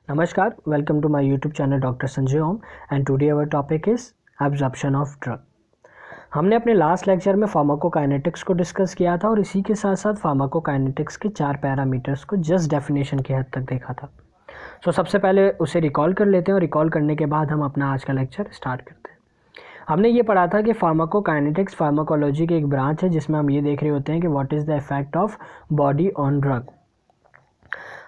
Namaskar, welcome to my YouTube channel Dr. Sanjay Om and today our topic is absorption of drug। हमने अपने last lecture में pharmacokinetics को discuss किया था और इसी के साथ साथ फार्माकोकाइनेटिक्स के 4 पैरामीटर्स को जस्ट डेफिनेशन की हद तक देखा था। सबसे पहले उसे रिकॉल कर लेते हैं और रिकॉल करने के बाद हम अपना आज का लेक्चर स्टार्ट करते हैं। हमने ये पढ़ा था कि फार्माकोकाइनेटिक्स फार्माकोलॉजी की एक ब्रांच है जिसमें हम ये देख रहे होते हैं कि what is the effect of body on drug.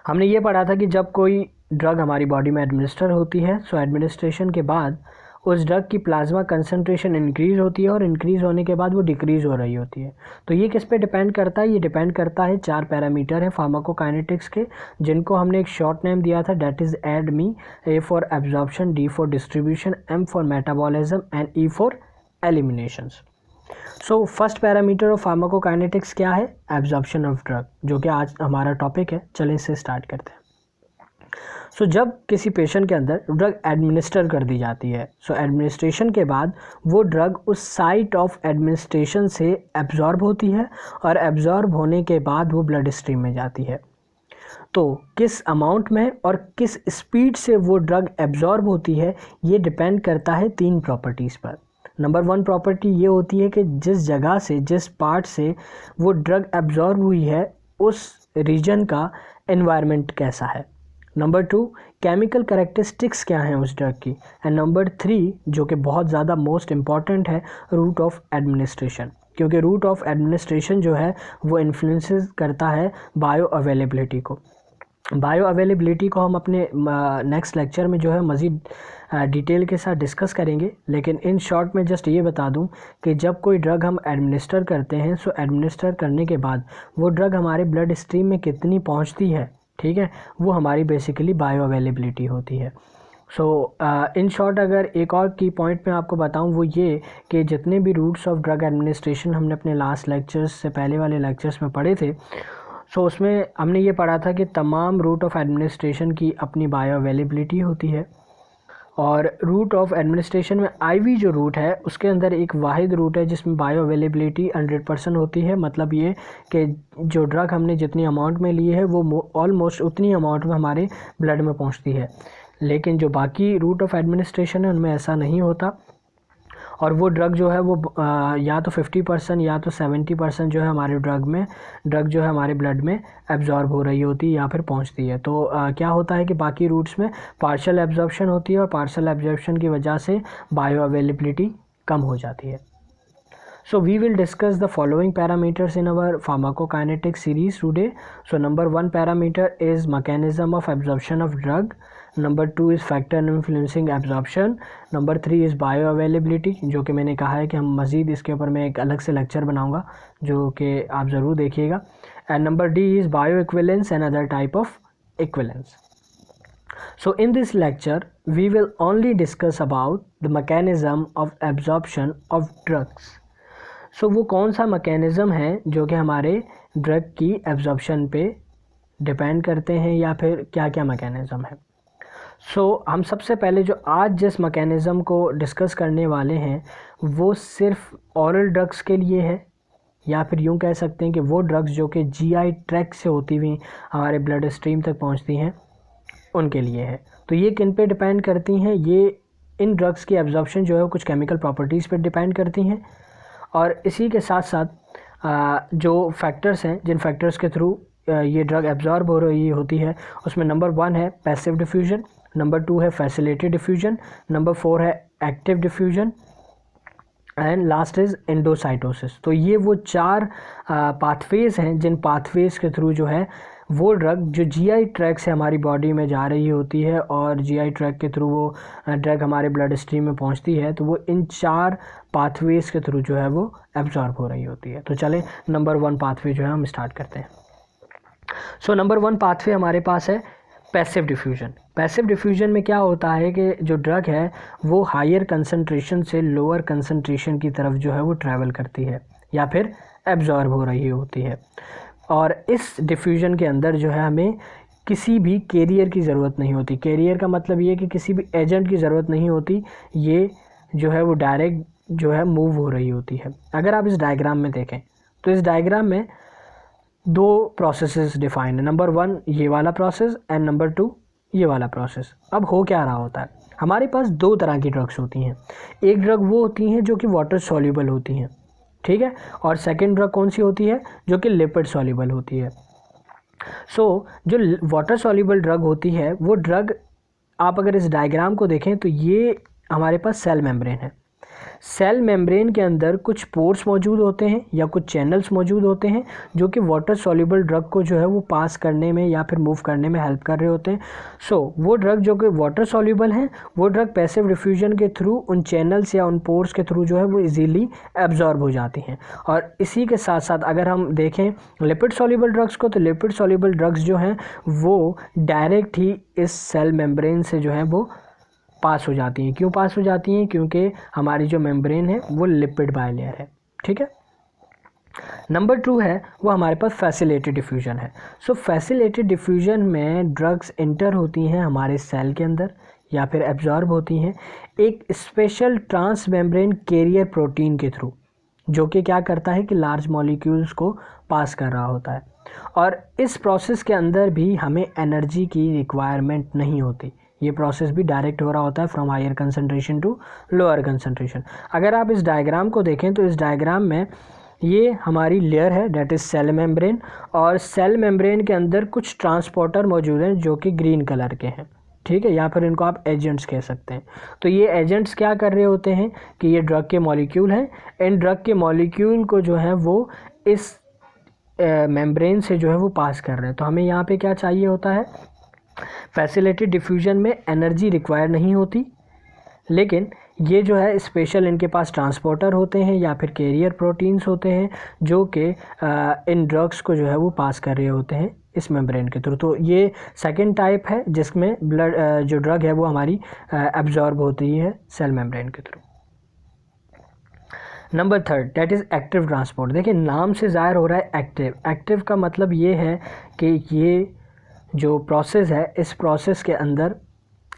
हमने ये पढ़ा था कि जब कोई ड्रग हमारी बॉडी में एडमिनिस्टर होती है एडमिनिस्ट्रेशन के बाद उस ड्रग की प्लाज्मा कंसंट्रेशन इंक्रीज़ होती है और इंक्रीज़ होने के बाद वो डिक्रीज़ हो रही होती है। तो ये किस पे डिपेंड करता है? ये डिपेंड करता है 4 पैरामीटर है फार्माकोकाइनेटिक्स के, जिनको हमने एक शॉर्ट नेम दिया था, that is ADME. A for absorption, D for distribution, M for metabolism and E for eliminations. First parameter of pharmacokinetics क्या है? एब्जॉर्प्शन ऑफ ड्रग, जो कि आज हमारा टॉपिक है। चलिए इसे स्टार्ट करते हैं। जब किसी पेशेंट के अंदर ड्रग एडमिनिस्टर कर दी जाती है, एडमिनिस्ट्रेशन के बाद वो ड्रग उस साइट ऑफ एडमिनिस्ट्रेशन से एब्जॉर्ब होती है और एब्जॉर्ब होने के बाद वो ब्लड स्ट्रीम में जाती है। तो किस अमाउंट में और किस स्पीड से वो ड्रग एब्जॉर्ब होती है, ये डिपेंड करता है 3 प्रॉपर्टीज़ पर। नंबर 1 प्रॉपर्टी ये होती है कि जिस जगह से, जिस पार्ट से वो ड्रग एब्जॉर्ब हुई है, उस रीजन का एनवायरनमेंट कैसा है। नंबर 2, केमिकल करेक्टरिस्टिक्स क्या हैं उस ड्रग की। एंड नंबर 3, जो कि बहुत ज़्यादा मोस्ट इम्पॉर्टेंट है, रूट ऑफ एडमिनिस्ट्रेशन, क्योंकि रूट ऑफ एडमिनिस्ट्रेशन जो है वो इन्फ्लुएंसेस करता है बायो अवेलेबिलिटी को। बायो अवेलेबिलिटी को हम अपने नेक्स्ट लेक्चर में जो है मज़ीद डिटेल के साथ डिस्कस करेंगे, लेकिन इन शॉर्ट में जस्ट ये बता दूं कि जब कोई ड्रग हम एडमिनिस्टर करते हैं, एडमिनिस्टर करने के बाद वो ड्रग हमारे ब्लड स्ट्रीम में कितनी पहुंचती है, ठीक है, वो हमारी बेसिकली बायो अवेलेबिलिटी होती है। इन शॉर्ट अगर एक और की पॉइंट मैं आपको बताऊं, वो ये कि जितने भी रूट्स ऑफ ड्रग एडमिनिस्ट्रेशन हमने अपने लास्ट लेक्चर्स से पहले वाले लेक्चर्स में पढ़े थे, उसमें हमने ये पढ़ा था कि तमाम रूट ऑफ एडमिनिस्ट्रेशन की अपनी बायो अवेलेबिलिटी होती है। और रूट ऑफ एडमिनिस्ट्रेशन में आईवी जो रूट है उसके अंदर एक वाहिद रूट है जिसमें बायो अवेलेबिलिटी 100% होती है। मतलब ये कि जो ड्रग हमने जितनी अमाउंट में ली है वो ऑलमोस्ट उतनी अमाउंट में हमारे ब्लड में पहुंचती है, लेकिन जो बाकी रूट ऑफ एडमिनिस्ट्रेशन है उनमें ऐसा नहीं होता और वो ड्रग जो है वो या तो 50% या तो 70% जो है हमारे ड्रग जो है हमारे ब्लड में एब्जॉर्ब हो रही होती है या फिर पहुंचती है। तो क्या होता है कि बाकी रूट्स में पार्शियल एब्जॉर्प्शन होती है और पार्शियल एब्जॉर्प्शन की वजह से बायो अवेलेबिलिटी कम हो जाती है। We will discuss the following parameters in our pharmacokinetic series today. Number 1 parameter is mechanism of absorption of drug. Number 2 is factor influencing absorption. Number 3 is bioavailability, जो कि मैंने कहा है कि हम मज़ीद इसके ऊपर मैं एक अलग से लेक्चर बनाऊंगा जो कि आप ज़रूर देखिएगा। And number D is bioequivalence and other type of equivalence. In this lecture we will only discuss about the mechanism of absorption of drugs. वो कौन सा मैकेनिज़्म है जो कि हमारे ड्रग की एब्जॉर्प्शन पे डिपेंड करते हैं या फिर क्या क्या मैकेनिज़्म है। हम सबसे पहले जो आज जिस मैकेनिज़्म को डिस्कस करने वाले हैं वो सिर्फ ऑरल ड्रग्स के लिए है, या फिर यूँ कह सकते हैं कि वो ड्रग्स जो कि जीआई ट्रैक्ट से होती हुई हमारे ब्लड स्ट्रीम तक पहुंचती हैं उनके लिए है। तो ये किन पे डिपेंड करती हैं? ये इन ड्रग्स की एब्जॉर्प्शन जो है कुछ केमिकल प्रॉपर्टीज़ पर डिपेंड करती हैं और इसी के साथ साथ जो फैक्टर्स हैं, जिन फैक्टर्स के थ्रू ये ड्रग एब्जॉर्ब हो रही होती है, उसमें नंबर 1 है पैसिव डिफ्यूजन, नंबर 2 है फैसिलिटेटेड डिफ्यूजन, नंबर 4 है active diffusion and last is endocytosis. तो ये वो 4 पाथवेज़ हैं जिन पाथवेज़ के थ्रू जो है वो ड्रग जो जीआई ट्रैक से हमारी बॉडी में जा रही होती है और जीआई ट्रैक के थ्रू वो ड्रग हमारे ब्लड स्ट्रीम में पहुंचती है, तो वो इन 4 पाथवेज़ के थ्रू जो है वो एब्जॉर्ब हो रही होती है। तो चलें नंबर 1 पाथवे जो है हम स्टार्ट करते हैं। नंबर 1 पाथवे हमारे पास है पैसिव डिफ्यूजन। पैसिव डिफ्यूजन में क्या होता है कि जो ड्रग है वो हायर कंसंट्रेशन से लोअर कंसंट्रेशन की तरफ जो है वो ट्रैवल करती है या फिर एब्जॉर्ब हो रही होती है। और इस डिफ्यूजन के अंदर जो है हमें किसी भी कैरियर की ज़रूरत नहीं होती। कैरियर का मतलब ये कि किसी भी एजेंट की ज़रूरत नहीं होती, ये जो है वो डायरेक्ट जो है मूव हो रही होती है। अगर आप इस डायग्राम में देखें तो इस डायग्राम में 2 प्रोसेसेस डिफाइंड है। नंबर 1 ये वाला प्रोसेस एंड नंबर 2 ये वाला प्रोसेस। अब हो क्या रहा होता है, हमारे पास दो तरह की ड्रग्स होती हैं। एक ड्रग वो होती हैं जो कि वाटर सॉल्युबल होती हैं, ठीक है, और सेकंड ड्रग कौन सी होती है, जो कि लिपिड सॉल्युबल होती है। जो वाटर सॉल्युबल ड्रग होती है वो ड्रग, आप अगर इस डायग्राम को देखें तो ये हमारे पास सेल मेम्ब्रेन है। सेल मेम्ब्रेन के अंदर कुछ पोर्स मौजूद होते हैं या कुछ चैनल्स मौजूद होते हैं जो कि वाटर सॉल्युबल ड्रग को जो है वो पास करने में या फिर मूव करने में हेल्प कर रहे होते हैं। वो ड्रग जो कि वाटर सॉल्युबल हैं, वो ड्रग पैसिव डिफ्यूजन के थ्रू उन चैनल्स या उन पोर्स के थ्रू जो है वो इजीली एब्जॉर्ब हो जाती हैं। और इसी के साथ साथ अगर हम देखें लिपिड सॉल्युबल ड्रग्स को, तो लिपिड सॉल्युबल ड्रग्स जो हैं वो डायरेक्ट ही इस सेल मेम्ब्रेन से जो है वो पास हो जाती हैं। क्यों पास हो जाती हैं, क्योंकि हमारी जो मेम्ब्रेन है वो लिपिड बाइलेयर है, ठीक है। नंबर 2 है वो हमारे पास फैसिलिटेटेड डिफ्यूजन है। फैसिलिटेटेड डिफ्यूजन में ड्रग्स इंटर होती हैं हमारे सेल के अंदर या फिर एब्जॉर्ब होती हैं एक special transmembrane carrier protein के थ्रू, जो कि क्या करता है कि लार्ज मॉलिक्यूल्स को पास कर रहा होता है। और इस प्रोसेस के अंदर भी हमें एनर्जी की रिक्वायरमेंट नहीं होती। ये प्रोसेस भी डायरेक्ट हो रहा होता है from higher concentration to lower concentration. अगर आप इस डायग्राम को देखें तो इस डायग्राम में ये हमारी लेयर है, डेट इज़ सेल मेम्ब्रेन, और सेल मेम्ब्रेन के अंदर कुछ ट्रांसपोर्टर मौजूद हैं जो कि ग्रीन कलर के हैं, ठीक है, या फिर इनको आप एजेंट्स कह सकते हैं। तो ये एजेंट्स क्या कर रहे होते हैं कि ये ड्रग के मॉलिक्यूल हैं, इन ड्रग के मॉलिक्यूल को जो है वो इस मेम्ब्रेन से जो है वो पास कर रहे हैं। तो हमें यहाँ पे क्या चाहिए होता है, फैसिलिटेटेड डिफ्यूजन में एनर्जी रिक्वायर नहीं होती, लेकिन ये जो है स्पेशल इनके पास ट्रांसपोर्टर होते हैं या फिर कैरियर प्रोटीन्स होते हैं जो कि इन ड्रग्स को जो है वो पास कर रहे होते हैं इस मेम्ब्रेन के थ्रू। तो ये सेकंड टाइप है जिसमें ब्लड जो ड्रग है वो हमारी एब्जॉर्ब होती है सेल मेम्ब्रेन के through. Number 3 that is active transport. देखिए नाम से ज़ाहिर हो रहा है एक्टिव। एक्टिव का मतलब ये है कि ये जो प्रोसेस है, इस प्रोसेस के अंदर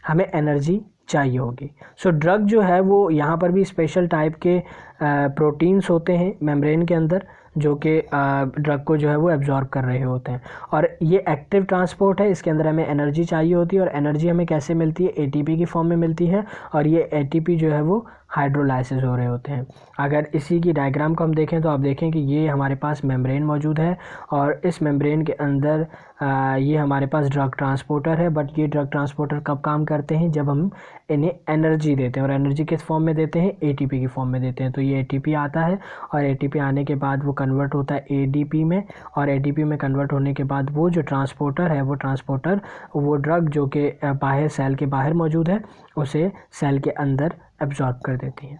हमें एनर्जी चाहिए होगी। ड्रग जो है वो यहाँ पर भी स्पेशल टाइप के प्रोटीन्स होते हैं मेम्ब्रेन के अंदर जो कि ड्रग को जो है वो एब्जॉर्ब कर रहे होते हैं। और ये एक्टिव ट्रांसपोर्ट है, इसके अंदर हमें एनर्जी चाहिए होती है। और एनर्जी हमें कैसे मिलती है, एटीपी की फॉर्म में मिलती है, और ये एटीपी जो है वो हाइड्रोलाइसिस हो रहे होते हैं। अगर इसी की डायग्राम को हम देखें तो आप देखें कि ये हमारे पास मेम्ब्रेन मौजूद है और इस मेम्ब्रेन के अंदर ये हमारे पास ड्रग ट्रांसपोर्टर है। बट ये ड्रग ट्रांसपोर्टर कब काम करते हैं, जब हम इन्हें एनर्जी देते हैं। और एनर्जी किस फॉर्म में देते हैं, एटीपी की फॉर्म में देते हैं। तो ये एटीपी आता है और एटीपी आने के बाद वो कन्वर्ट होता है एडीपी में, और एडीपी में कन्वर्ट होने के बाद वो जो ट्रांसपोर्टर है, वो ट्रांसपोर्टर वो ड्रग जो कि बाहर सेल के बाहर मौजूद है उसे सेल के अंदर एब्जॉर्ब कर देती हैं।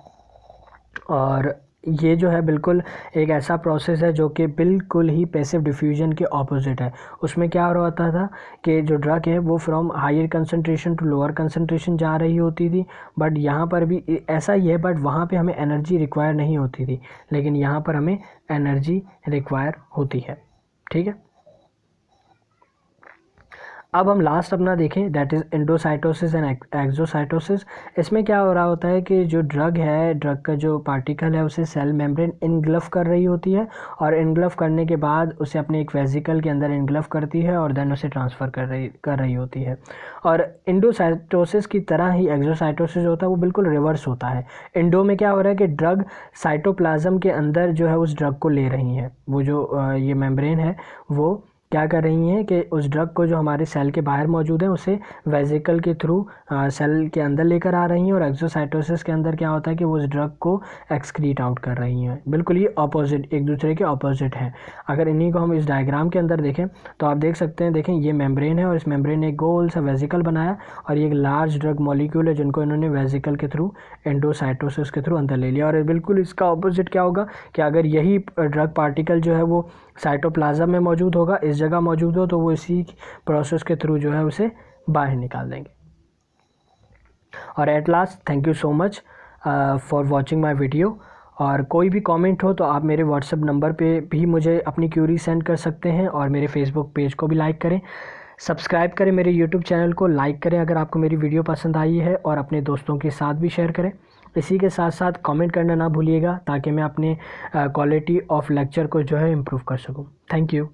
और ये जो है बिल्कुल एक ऐसा प्रोसेस है जो कि बिल्कुल ही पैसिव डिफ्यूजन के ऑपोजिट है। उसमें क्या हो रहा होता था कि जो ड्रग है वो from higher concentration to lower concentration जा रही होती थी। बट यहाँ पर भी ऐसा ही है, बट वहाँ पे हमें एनर्जी रिक्वायर नहीं होती थी, लेकिन यहाँ पर हमें एनर्जी रिक्वायर होती है, ठीक है। अब हम लास्ट अपना देखें, that is endocytosis and exocytosis. इसमें क्या हो रहा होता है कि जो ड्रग है, ड्रग का जो पार्टिकल है उसे सेल मेम्ब्रेन इनग्लफ कर रही होती है, और इनग्लफ करने के बाद उसे अपने एक वेसिकल के अंदर इनग्लफ करती है और देन उसे ट्रांसफ़र कर रही होती है। और एंडोसाइटोसिस की तरह ही एक्सोसाइटोसिस होता है वो बिल्कुल रिवर्स होता है। इंडो में क्या हो रहा है कि ड्रग साइटोप्लाज्म के अंदर जो है उस ड्रग को ले रही है, वो जो ये मेम्ब्रेन है वो क्या कर रही हैं कि उस ड्रग को जो हमारे सेल के बाहर मौजूद है उसे वेसिकल के थ्रू सेल के अंदर लेकर आ रही हैं। और एक्सोसाइटोसिस के अंदर क्या होता है कि वो उस ड्रग को एक्सक्रीट आउट कर रही हैं। बिल्कुल ये ऑपोजिट, एक दूसरे के ऑपोजिट हैं। अगर इन्हीं को हम इस डायग्राम के अंदर देखें तो आप देख सकते हैं, देखें ये मेम्ब्रेन है और इस मेम्ब्रेन ने एक गोल सा वेसिकल बनाया और ये एक लार्ज ड्रग मॉलिक्यूल है जिनको इन्होंने वेसिकल के थ्रू एंडोसाइटोसिस के थ्रू अंदर ले लिया। और बिल्कुल इसका ऑपोजिट क्या होगा कि अगर यही ड्रग पार्टिकल जो है वो साइटोप्लाज्म में मौजूद होगा, इस जगह मौजूद हो, तो वो इसी प्रोसेस के थ्रू जो है उसे बाहर निकाल देंगे। और at last thank you so much for watching my video. और कोई भी कमेंट हो तो आप मेरे व्हाट्सएप नंबर पे भी मुझे अपनी क्यूरी सेंड कर सकते हैं, और मेरे फेसबुक पेज को भी लाइक करें, सब्सक्राइब करें, मेरे यूट्यूब चैनल को लाइक करें अगर आपको मेरी वीडियो पसंद आई है, और अपने दोस्तों के साथ भी शेयर करें। इसी के साथ साथ कमेंट करना ना भूलिएगा ताकि मैं अपने क्वालिटी ऑफ लेक्चर को जो है इम्प्रूव कर सकूं। Thank you.